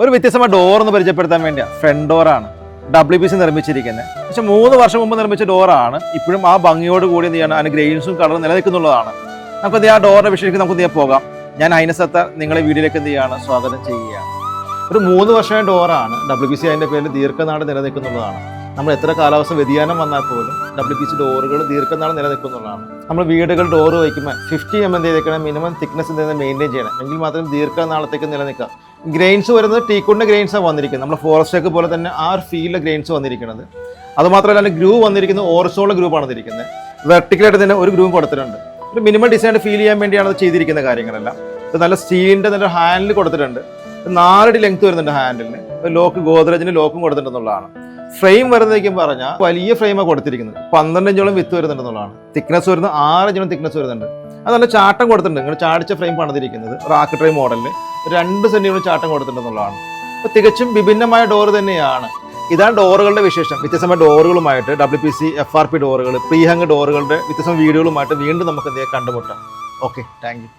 ഒരു വ്യത്യസ്തമായ ഡോർ എന്ന് പരിചയപ്പെടുത്താൻ വേണ്ടിയാണ്. ഫ്രണ്ട് ഡോറാണ് WPC നിർമ്മിച്ചിരിക്കുന്നത്. പക്ഷെ 3 വർഷം മുമ്പ് നിർമ്മിച്ച ഡോറാണ്. ഇപ്പോഴും ആ ഭംഗിയോട് കൂടി എന്ത് ചെയ്യണം, അതിന് ഗ്രെയിൻസും കളറും നിലനിൽക്കുന്നുള്ളതാണ്. നമുക്ക് ആ ഡോറിന്റെ വിഷയത്തിലേക്ക് നമുക്ക് പോകാം. ഞാൻ ഹൈനസത്ത നിങ്ങളെ വീഡിയോയിലേക്ക് എന്ത് ചെയ്യാണ്, സ്വാഗതം ചെയ്യുകയാണ്. ഒരു 3 വർഷമായ ഡോറാണ്. WPC അതിൻ്റെ പേരിൽ ദീർഘനാൾ നിലനിൽക്കുന്നുള്ളതാണ്. നമ്മൾ എത്ര കാലാവസ്ഥ വ്യതിയാനം വന്നാൽ പോലും WPC ഡോറുകൾ ദീർഘനാൾ നിലനിൽക്കുന്നുള്ളതാണ്. നമ്മൾ വീടുകൾ ഡോറ് വയ്ക്കുമ്പോൾ 50 mm ചെയ്തേക്കണം, മിനിമം തിക്നെസ് മെയിൻറ്റെയിൻ ചെയ്യണം. എങ്കിൽ മാത്രം ദീർഘനാളത്തേക്ക് നിലനിൽക്കാം. ഗ്രെയിൻസ് വരുന്നത് ടീക്കുഡിൻ്റെ ഗ്രെയിൻസാണ് വന്നിരിക്കുന്നത്. നമ്മൾ ഫോറസ്റ്റൊക്കെ പോലെ തന്നെ ആ ഒരു ഫീൽഡിലെ ഗ്രെയിൻസ് വന്നിരിക്കുന്നത്. അതുമാത്രമല്ല അതിൻ്റെ ഗ്രൂവ് വന്നിരിക്കുന്നത് ഓർസോള ഗ്രൂപ്പാണ് വന്നിരിക്കുന്നത്. വെർട്ടിക്കലായിട്ട് തന്നെ ഒരു ഗ്രൂവ് കൊടുത്തിട്ടുണ്ട്. ഒരു മിനിമം ഡിസൈൻ ഫീൽ ചെയ്യാൻ വേണ്ടിയാണ് അത് ചെയ്തിരിക്കുന്ന കാര്യങ്ങളെല്ലാം. ഇത് നല്ല സ്റ്റീലിൻ്റെ നല്ല ഹാൻഡിൽ കൊടുത്തിട്ടുണ്ട്. 4 അടി ലെങ്ത് വരുന്നുണ്ട് ഹാൻഡിലിന്. ലോക്ക് ഗോദ്രേജിന് ലോക്കും കൊടുത്തിട്ടുണ്ടെന്നുള്ളതാണ്. ഫ്രെയിം വരുന്നതായിരിക്കും പറഞ്ഞാൽ വലിയ ഫ്രെയിമാണ് കൊടുത്തിരിക്കുന്നത്. 12 ഇഞ്ചോളം വിത്ത് വരുന്നുണ്ടെന്നുള്ളതാണ്. തിക്നെസ് വരുന്നത് 6 ഇഞ്ചോളം തിക്നെസ് വരുന്നുണ്ട്. അത് നല്ല ചാട്ടം കൊടുത്തിട്ടുണ്ട്. നിങ്ങൾ ചാടിച്ച ഫ്രെയിം പണിതിരിക്കുന്നത് റാക്ക് ട്രൈ മോഡലിൽ 2 സെന്റിമീറ്റർ ചാട്ടം കൊടുത്തിട്ടുണ്ടെന്നുള്ളതാണ്. അപ്പോൾ തികച്ചും വിഭിന്നമായ ഡോർ തന്നെയാണ്. ഇതാണ് ഡോറുകളുടെ വിശേഷം. വ്യത്യസ്തമായ ഡോറുകളുമായിട്ട് WPC FRP ഡോറുകൾ, പ്രീ ഹങ് ഡോറുകളുടെ വ്യത്യസ്ത വീഡിയോകളുമായിട്ട് വീണ്ടും നമുക്ക് കണ്ടുമുട്ടാം. Okay, thank you.